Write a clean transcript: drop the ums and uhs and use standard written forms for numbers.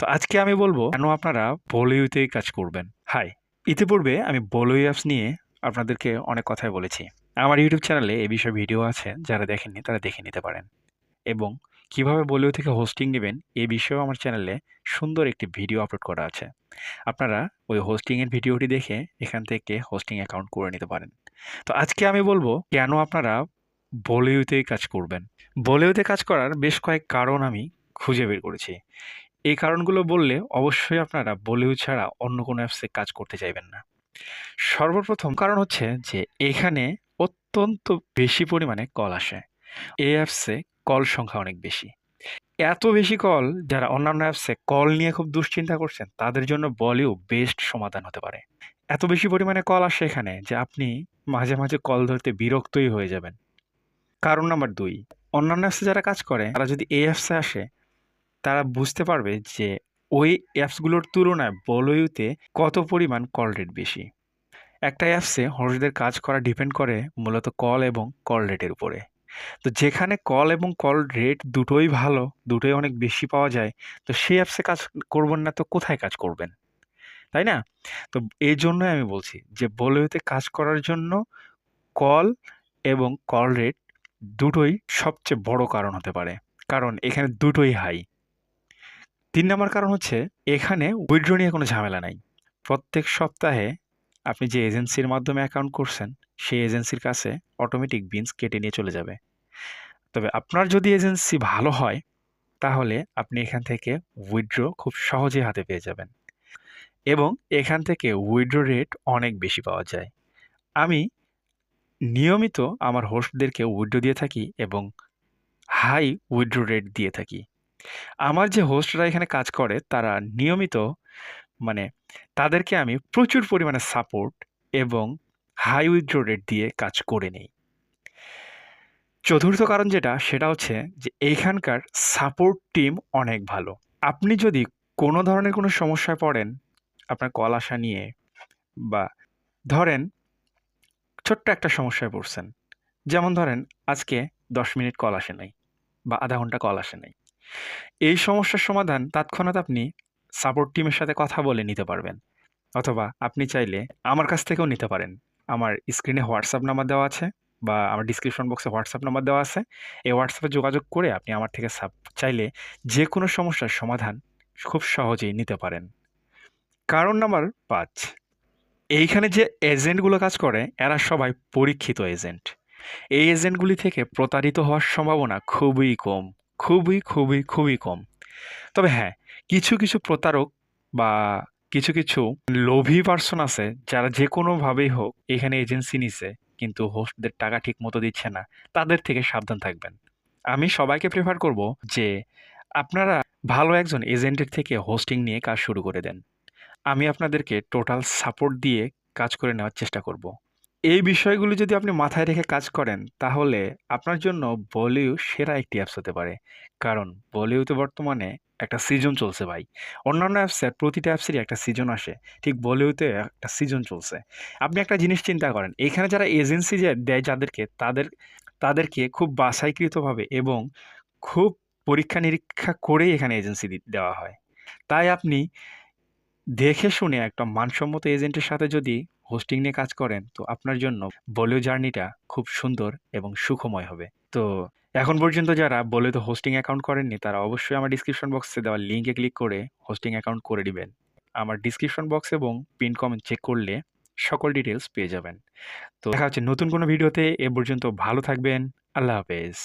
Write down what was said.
তো আজকে আমি বলব কেন আপনারা বলিউতে কাজ করবেন। হাই, ইতিপূর্বে আমি বলিউ অ্যাপস নিয়ে আপনাদেরকে অনেক কথাই বলেছি। আমার ইউটিউব চ্যানেলে এ বিষয়ে ভিডিও আছে, যারা দেখেননি তারা দেখে নিতে পারেন। এবং কিভাবে বলিউ থেকে হোস্টিং নেবেন এই বিষয়েও আমার চ্যানেলে সুন্দর একটি ভিডিও আপলোড করা আছে। আপনারা ওই হোস্টিং এর ভিডিওটি দেখে এখান থেকে হোস্টিং অ্যাকাউন্ট করে নিতে পারেন। তো আজকে আমি বলবো কেন আপনারা বলিউতে কাজ করবেন। বলিউতে কাজ করার বেশ কয়েক কারণ আমি খুঁজে বের করেছি। এই কারণগুলো বললে অবশ্যই আপনারা বলিউড ছাড়া অন্য কোনো অ্যাপসে কাজ করতে চাইবেন না। সর্বপ্রথম কারণ হচ্ছে যে এখানে অত্যন্ত বেশি পরিমাণে কল আসে। এই অ্যাপসে কল সংখ্যা অনেক বেশি। এত বেশি কল, যারা অন্যান্য অ্যাপসে কল নিয়ে খুব দুশ্চিন্তা করছেন তাদের জন্য বলিউ বেস্ট সমাধান হতে পারে। এত বেশি পরিমাণে কল আসে এখানে যে আপনি মাঝে মাঝে কল ধরতে বিরক্তই হয়ে যাবেন। কারণ নাম্বার ২, অন্যান্য অ্যাপসে যারা কাজ করে তারা যদি এই অ্যাপসে আসে তারা বুঝতে পারবে যে ওই অ্যাপসগুলোর তুলনায় বলিউতে কত পরিমাণ কল রেট বেশি। একটা অ্যাপসে হোস্টদের কাজ করা ডিপেন্ড করে মূলত কল এবং কল রেটের উপরে। তো যেখানে কল এবং কল রেট দুটোই ভালো, দুটোই অনেক বেশি পাওয়া যায়, তো সেই অ্যাপসে কাজ করবেন না তো কোথায় কাজ করবেন, তাই না? তো এই জন্যই আমি বলছি যে বলিউতে কাজ করার জন্য কল এবং কল রেট দুটোই সবচেয়ে বড় কারণ হতে পারে, কারণ এখানে দুটোই হাই। ৩ নাম্বার কারণ হচ্ছে এখানে উইথড্র নিয়ে কোনো ঝামেলা নাই। প্রত্যেক সপ্তাহে আপনি যে এজেন্সির মাধ্যমে অ্যাকাউন্ট করছেন, সেই এজেন্সির কাছে অটোমেটিক বিনস কেটে নিয়ে চলে যাবে। তবে আপনার যদি এজেন্সি ভালো হয়, তাহলে আপনি এখান থেকে উইথড্র খুব সহজেই হাতে পেয়ে যাবেন। এবং এখান থেকে উইথড্র রেট অনেক বেশি পাওয়া যায়। আমি নিয়মিত আমার হোস্টদেরকে উইথড্র দিয়ে থাকি এবং হাই উইথড্র রেট দিয়ে থাকি। আমার যে হোস্টরা এখানে কাজ করে তারা নিয়মিত, মানে তাদেরকে আমি প্রচুর পরিমাণে সাপোর্ট এবং হাই উইথড্র রেট দিয়ে কাজ করে নেই। চতুর্থ কারণ যেটা, সেটা হচ্ছে যে এইখানকার সাপোর্ট টিম অনেক ভালো। আপনি যদি কোনো ধরনের কোনো সমস্যায় পড়েন, আপনার কল আসা নিয়ে, বা ধরেন ছোট্ট একটা সমস্যায় পড়ছেন, যেমন ধরেন আজকে 10 মিনিট কল আসে নাই বা আধা ঘন্টা কল আসে নাই, এই সমস্যার সমাধান তৎক্ষণাৎ আপনি সাপোর্ট টিমের সাথে কথা বলে নিতে পারবেন। অথবা আপনি চাইলে আমার কাছ থেকেও নিতে পারেন। আমার স্ক্রিনে হোয়াটসঅ্যাপ নাম্বার দেওয়া আছে, বা আমার ডিসক্রিপশন বক্সে হোয়াটসঅ্যাপ নাম্বার দেওয়া আছে। এই হোয়াটসঅ্যাপে যোগাযোগ করে আপনি আমার থেকে চাইলে যে কোনো সমস্যার সমাধান খুব সহজেই নিতে পারেন। কারণ নাম্বার ৫, এইখানে যে এজেন্টগুলো কাজ করে এরা সবাই পরীক্ষিত এজেন্ট। এই এজেন্টগুলি থেকে প্রতারিত হওয়ার সম্ভাবনা খুবই কম, খুবই খুবই খুবই কম। তবে হ্যাঁ, কিছু কিছু প্রতারক বা কিছু কিছু লোভী পার্সন আছে যারা যে কোনোভাবেই হোক এখানে এজেন্সি নিছে কিন্তু হোস্টদের টাকা ঠিক মতো দিচ্ছে না, তাদের থেকে সাবধান থাকবেন। আমি সবাইকে প্রেফার করব যে আপনারা ভালো একজন এজেন্টের থেকে হোস্টিং নিয়ে কাজ শুরু করে দেন। আমি আপনাদেরকে টোটাল সাপোর্ট দিয়ে কাজ করে নেওয়ার চেষ্টা করব। এই বিষয়গুলো যদি আপনি মাথায় রেখে কাজ করেন, তাহলে আপনার জন্য বলিউ সেরা একটি অ্যাপস হতে পারে। কারণ বলিউতে বর্তমানে একটা সিজন চলছে ভাই। অন্যান্য অ্যাপসের প্রতিটা অ্যাপসেরই একটা সিজন আসে। ঠিক বলিউতে একটা সিজন চলছে। আপনি একটা জিনিস চিন্তা করেন, এখানে যারা এজেন্সি যে দেয় যাদেরকে, তাদেরকে খুব বাছাইকৃতভাবে এবং খুব পরীক্ষা-নিরীক্ষা করেই এখানে এজেন্সি দেওয়া হয়। তাই আপনি দেখে শুনে একটা মানসম্মত এজেন্টের সাথে যদি হোস্টিং নিয়ে কাজ করেন, তো আপনার জন্য বলিউ জার্নিটা খুব সুন্দর এবং সুখময় হবে। তো এখন পর্যন্ত যারা বলিউতে হোস্টিং অ্যাকাউন্ট করেননি তারা অবশ্যই আমার ডিসক্রিপশন বক্সে দেওয়া লিঙ্কে ক্লিক করে হোস্টিং অ্যাকাউন্ট করে দিবেন। আমার ডিসক্রিপশন বক্স এবং পিন কমেন্ট চেক করলে সকল ডিটেলস পেয়ে যাবেন। তো দেখা হচ্ছে নতুন কোনো ভিডিওতে। এ পর্যন্ত ভালো থাকবেন। আল্লাহ হাফেজ।